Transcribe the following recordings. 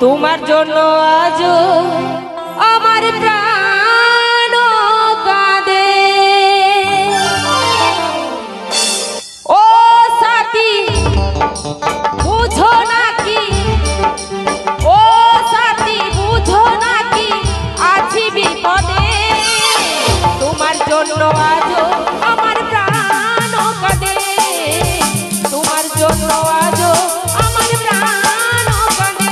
তোমার জন্য আজও আমার প্রাণ কাঁদে। ও সাথী বুঝো নাকি, ও সাথী বুঝো নাকি আছি বিপদে। তোমার জন্য আজও আমার প্রাণ কাঁদে, তোমার জন্য আজও আমার প্রাণ কাঁদে।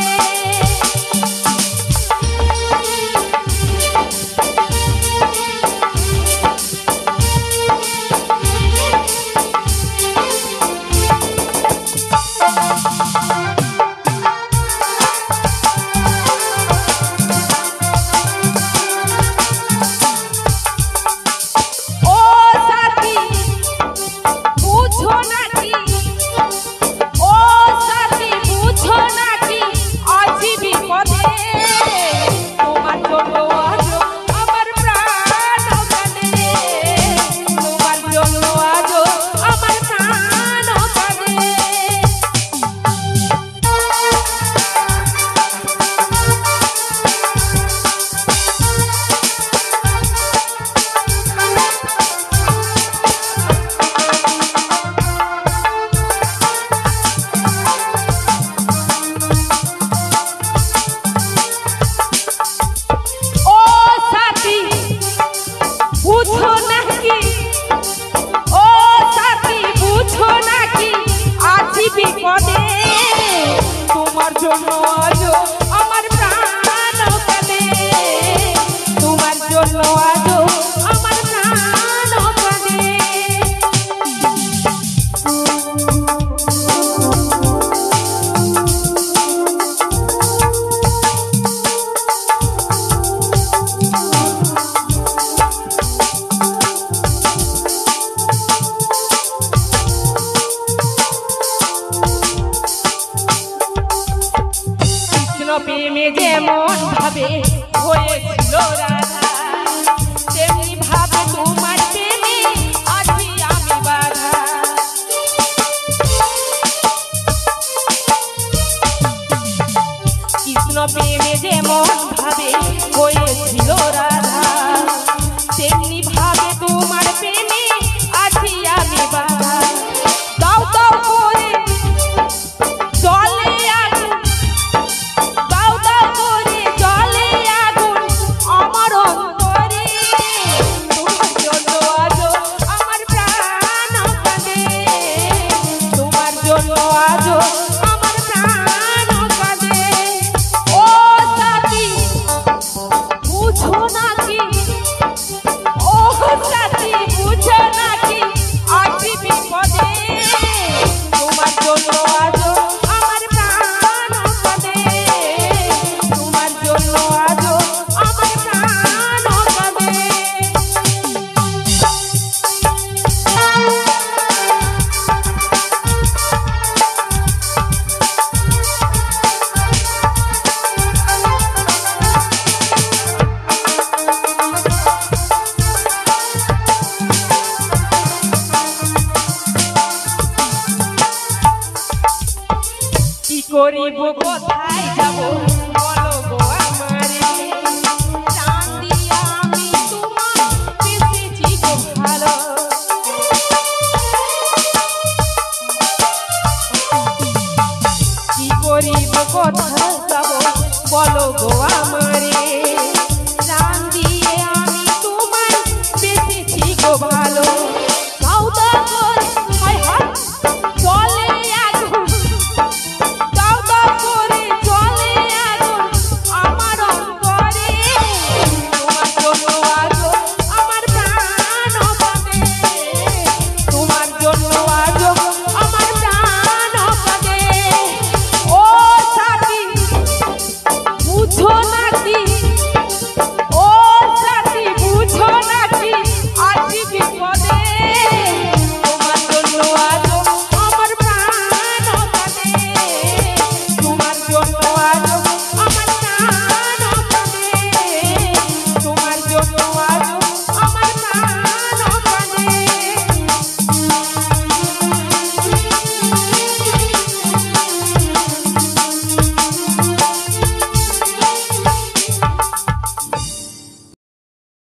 তোমার জন্য আজও আমার প্রাণ কাঁদে, তোমার জন্য আজও আমার প্রাণ কাঁদে। প্রেমে যেমন ভাবে হয়েছিল রাধা, তেমনি ভাবে তোমার প্রেমে আছি আমি বাধা। কৃষ্ণ প্রেমে যেমন ভাবে হয়েছিল রাধা, তেমনি ভাবে তোমার প্রেমে আছি আমি বাধা। দাও দাও করে জলে আগুন, দাও দাও করে জলে আগুন আমার অন্তরে। তোমার জন্য আজও আমার প্রাণ কাঁদে, তোমার জন্য আজও আমার প্রাণ কাঁদে। ও সাথী বুঝো নাকি, ও সাথী বুঝো নাকি আছি বিপদে। তোমার জন্য আজও আমার প্রাণ কাঁদে, তোমার জন্য আজও আমার প্রাণ কাঁদে। কি করিব কোথায় যাব